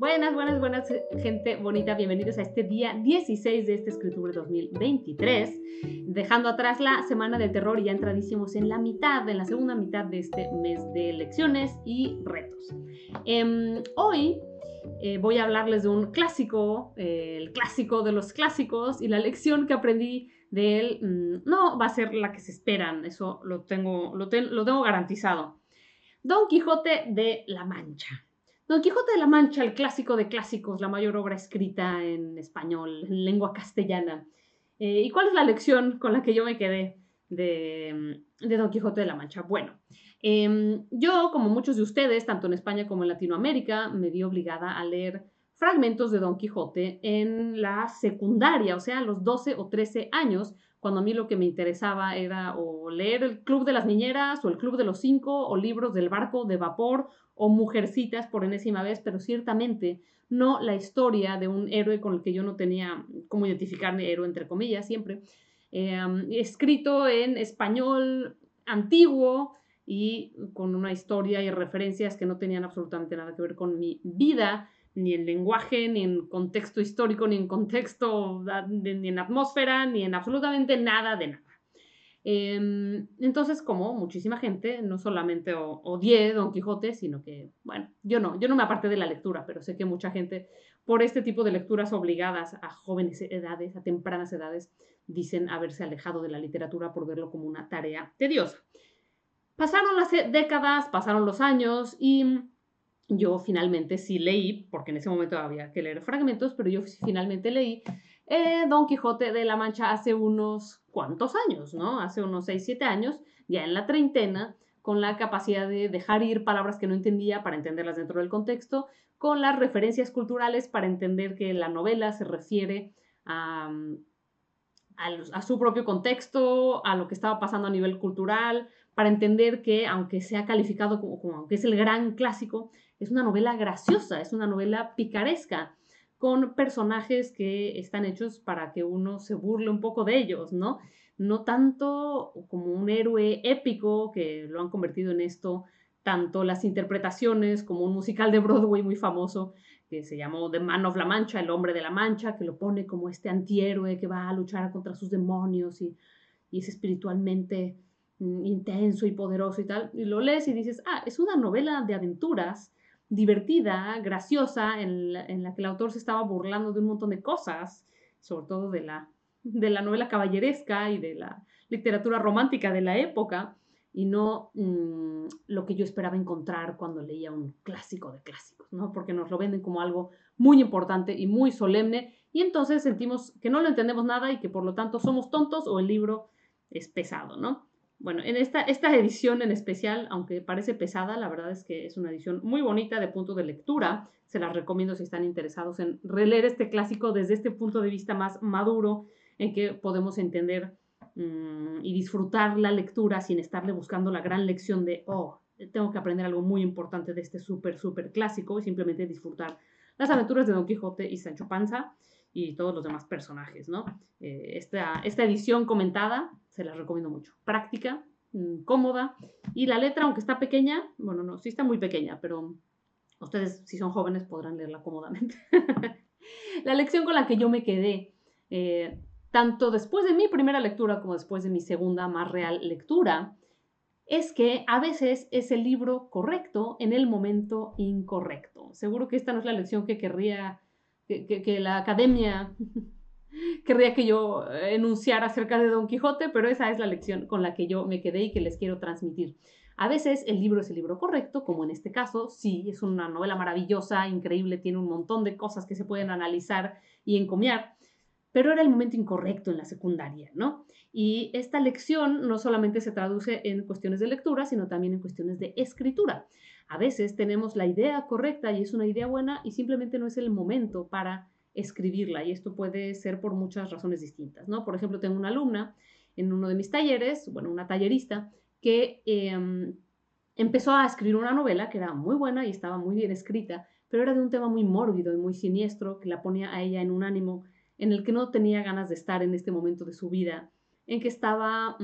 Buenas, buenas, buenas, gente bonita. Bienvenidos a este día 16 de este Escriture 2023. Dejando atrás la semana del terror y ya entradísimos en la segunda mitad de este mes de lecciones y retos. Hoy voy a hablarles de un clásico, el clásico de los clásicos, y la lección que aprendí de él no va a ser la que se esperan, eso lo tengo garantizado. Don Quijote de la Mancha. Don Quijote de la Mancha, el clásico de clásicos, la mayor obra escrita en español, en lengua castellana. ¿Y cuál es la lección con la que yo me quedé de Don Quijote de la Mancha? Bueno, yo, como muchos de ustedes, tanto en España como en Latinoamérica, me vi obligada a leer fragmentos de Don Quijote en la secundaria, o sea, a los 12 o 13 años, cuando a mí lo que me interesaba era o leer el Club de las Niñeras, o el Club de los Cinco, o libros del barco de vapor, o Mujercitas por enésima vez, pero ciertamente no la historia de un héroe con el que yo no tenía cómo identificarme, héroe entre comillas, siempre, escrito en español antiguo y con una historia y referencias que no tenían absolutamente nada que ver con mi vida, ni en lenguaje, ni en contexto histórico, ni en contexto, ni en atmósfera, ni en absolutamente nada de nada. Entonces, como muchísima gente, no solamente odié Don Quijote, sino que, bueno, yo no me aparté de la lectura, pero sé que mucha gente, por este tipo de lecturas obligadas a jóvenes edades, a tempranas edades, dicen haberse alejado de la literatura por verlo como una tarea tediosa. Pasaron las décadas, pasaron los años y yo finalmente sí leí, porque en ese momento había que leer fragmentos, pero yo finalmente leí Don Quijote de la Mancha hace unos cuantos años, ¿no? Hace unos 6, 7 años, ya en la treintena, con la capacidad de dejar ir palabras que no entendía para entenderlas dentro del contexto, con las referencias culturales para entender que la novela se refiere a su propio contexto, a lo que estaba pasando a nivel cultural, para entender que, aunque sea calificado como aunque es el gran clásico, es una novela graciosa, es una novela picaresca, con personajes que están hechos para que uno se burle un poco de ellos, ¿no? No tanto como un héroe épico, que lo han convertido en esto, tanto las interpretaciones como un musical de Broadway muy famoso, que se llamó The Man of la Mancha, el hombre de la Mancha, que lo pone como este antihéroe que va a luchar contra sus demonios y es espiritualmente intenso y poderoso y tal. Y lo lees y dices, es una novela de aventuras, divertida, graciosa, en la que el autor se estaba burlando de un montón de cosas, sobre todo de la novela caballeresca y de la literatura romántica de la época, y no lo que yo esperaba encontrar cuando leía un clásico de clásicos, ¿no? Porque nos lo venden como algo muy importante y muy solemne, y entonces sentimos que no lo entendemos nada y que por lo tanto somos tontos o el libro es pesado, ¿no? Bueno, en esta edición en especial, aunque parece pesada, la verdad es que es una edición muy bonita de punto de lectura. Se las recomiendo si están interesados en releer este clásico desde este punto de vista más maduro, en que podemos entender y disfrutar la lectura sin estarle buscando la gran lección de, tengo que aprender algo muy importante de este súper, súper clásico, y simplemente disfrutar las aventuras de Don Quijote y Sancho Panza y todos los demás personajes, ¿no? Esta edición comentada se las recomiendo mucho. Práctica, cómoda, y la letra, aunque está pequeña, bueno, no, sí está muy pequeña, pero ustedes, si son jóvenes, podrán leerla cómodamente. La lección con la que yo me quedé, tanto después de mi primera lectura como después de mi segunda más real lectura, es que a veces es el libro correcto en el momento incorrecto. Seguro que esta no es la lección que querría que la academia querría que yo enunciara acerca de Don Quijote, pero esa es la lección con la que yo me quedé y que les quiero transmitir. A veces el libro es el libro correcto, como en este caso, sí, es una novela maravillosa, increíble, tiene un montón de cosas que se pueden analizar y encomiar, pero era el momento incorrecto en la secundaria, ¿no? Y esta lección no solamente se traduce en cuestiones de lectura, sino también en cuestiones de escritura. A veces tenemos la idea correcta y es una idea buena y simplemente no es el momento para escribirla, y esto puede ser por muchas razones distintas, ¿no? Por ejemplo, tengo una alumna en uno de mis talleres, bueno, una tallerista, que empezó a escribir una novela que era muy buena y estaba muy bien escrita, pero era de un tema muy mórbido y muy siniestro que la ponía a ella en un ánimo en el que no tenía ganas de estar en este momento de su vida, en que estaba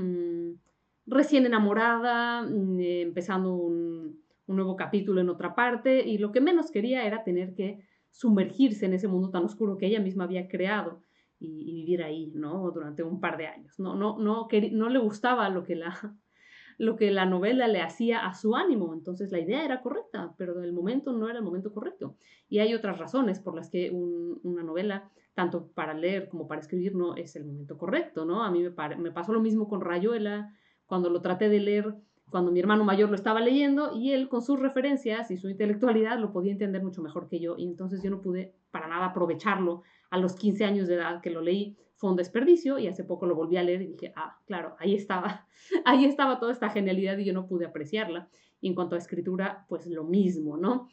recién enamorada, empezando un nuevo capítulo en otra parte, y lo que menos quería era tener que sumergirse en ese mundo tan oscuro que ella misma había creado y vivir ahí, ¿no? Durante un par de años. No le gustaba lo que la novela le hacía a su ánimo. Entonces la idea era correcta, pero el momento no era el momento correcto. Y hay otras razones por las que una novela, tanto para leer como para escribir, no es el momento correcto, ¿no? A mí me pasó lo mismo con Rayuela, cuando lo traté de leer, cuando mi hermano mayor lo estaba leyendo y él con sus referencias y su intelectualidad lo podía entender mucho mejor que yo y entonces yo no pude para nada aprovecharlo a los 15 años de edad que lo leí. Fue un desperdicio y hace poco lo volví a leer y dije, claro, ahí estaba, ahí estaba toda esta genialidad y yo no pude apreciarla. Y en cuanto a escritura, pues lo mismo, ¿no?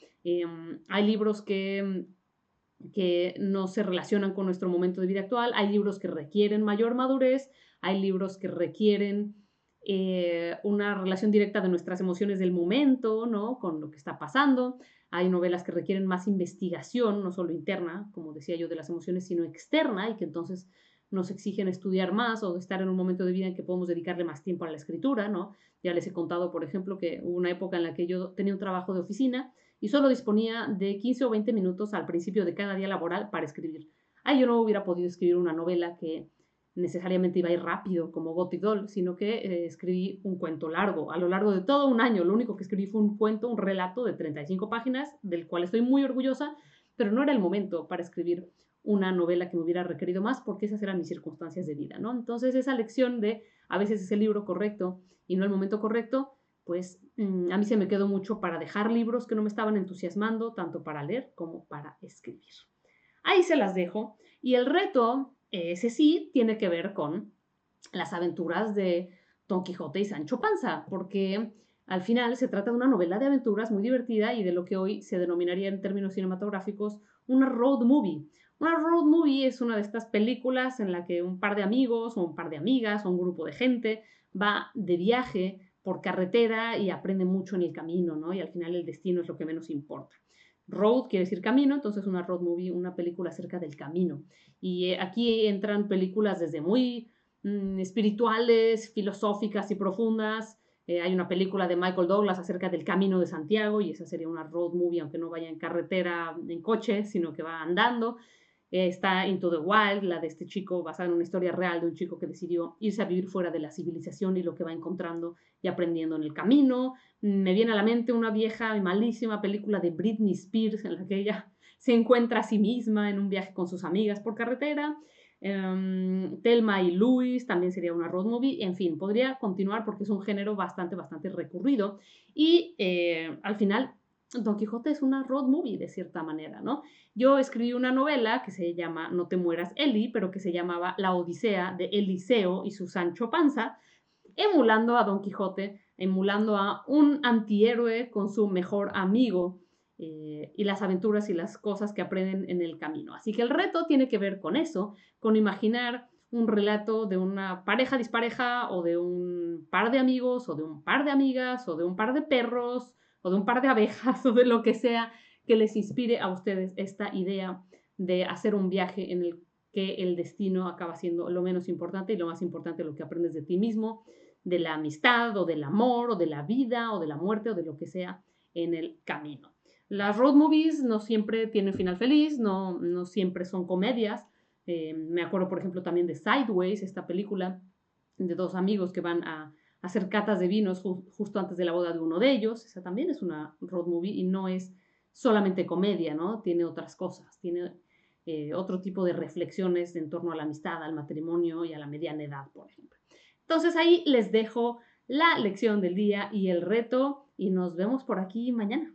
Hay libros que no se relacionan con nuestro momento de vida actual, hay libros que requieren mayor madurez, hay libros que requieren una relación directa de nuestras emociones del momento, ¿no? Con lo que está pasando. Hay novelas que requieren más investigación, no solo interna, como decía yo, de las emociones, sino externa y que entonces nos exigen estudiar más o estar en un momento de vida en que podemos dedicarle más tiempo a la escritura, ¿no? Ya les he contado, por ejemplo, que hubo una época en la que yo tenía un trabajo de oficina y solo disponía de 15 o 20 minutos al principio de cada día laboral para escribir. Ay, yo no hubiera podido escribir una novela que necesariamente iba a ir rápido como Gothic Doll, sino que escribí un cuento largo. A lo largo de todo un año, lo único que escribí fue un cuento, un relato de 35 páginas, del cual estoy muy orgullosa, pero no era el momento para escribir una novela que me hubiera requerido más porque esas eran mis circunstancias de vida, ¿no? Entonces esa lección de a veces es el libro correcto y no el momento correcto, pues a mí se me quedó mucho para dejar libros que no me estaban entusiasmando, tanto para leer como para escribir. Ahí se las dejo. Y el reto, ese sí, tiene que ver con las aventuras de Don Quijote y Sancho Panza, porque al final se trata de una novela de aventuras muy divertida y de lo que hoy se denominaría en términos cinematográficos una road movie. Una road movie es una de estas películas en la que un par de amigos o un par de amigas o un grupo de gente va de viaje por carretera y aprende mucho en el camino, ¿no? Y al final el destino es lo que menos importa. Road quiere decir camino, entonces una road movie, una película acerca del camino. Y aquí entran películas desde muy espirituales, filosóficas y profundas. Hay una película de Michael Douglas acerca del Camino de Santiago y esa sería una road movie, aunque no vaya en carretera, en coche, sino que va andando. Está Into the Wild, la de este chico, basada en una historia real de un chico que decidió irse a vivir fuera de la civilización y lo que va encontrando y aprendiendo en el camino. Me viene a la mente una vieja y malísima película de Britney Spears en la que ella se encuentra a sí misma en un viaje con sus amigas por carretera. Thelma y Louise también sería una road movie. En fin, podría continuar porque es un género bastante recurrido. Y al final, Don Quijote es una road movie de cierta manera, ¿no? Yo escribí una novela que se llama No te mueras, Eli, pero que se llamaba La Odisea de Eliseo y su Sancho Panza, emulando a Don Quijote, emulando a un antihéroe con su mejor amigo y las aventuras y las cosas que aprenden en el camino. Así que el reto tiene que ver con eso, con imaginar un relato de una pareja dispareja o de un par de amigos o de un par de amigas o de un par de perros o de un par de abejas o de lo que sea que les inspire a ustedes esta idea de hacer un viaje en el que el destino acaba siendo lo menos importante y lo más importante lo que aprendes de ti mismo, de la amistad o del amor o de la vida o de la muerte o de lo que sea en el camino. Las road movies no siempre tienen final feliz, no siempre son comedias. Me acuerdo, por ejemplo, también de Sideways, esta película de dos amigos que van a hacer catas de vinos justo antes de la boda de uno de ellos. Esa también es una road movie y no es solamente comedia, ¿no? Tiene otras cosas, tiene otro tipo de reflexiones en torno a la amistad, al matrimonio y a la mediana edad, por ejemplo. Entonces ahí les dejo la lección del día y el reto y nos vemos por aquí mañana.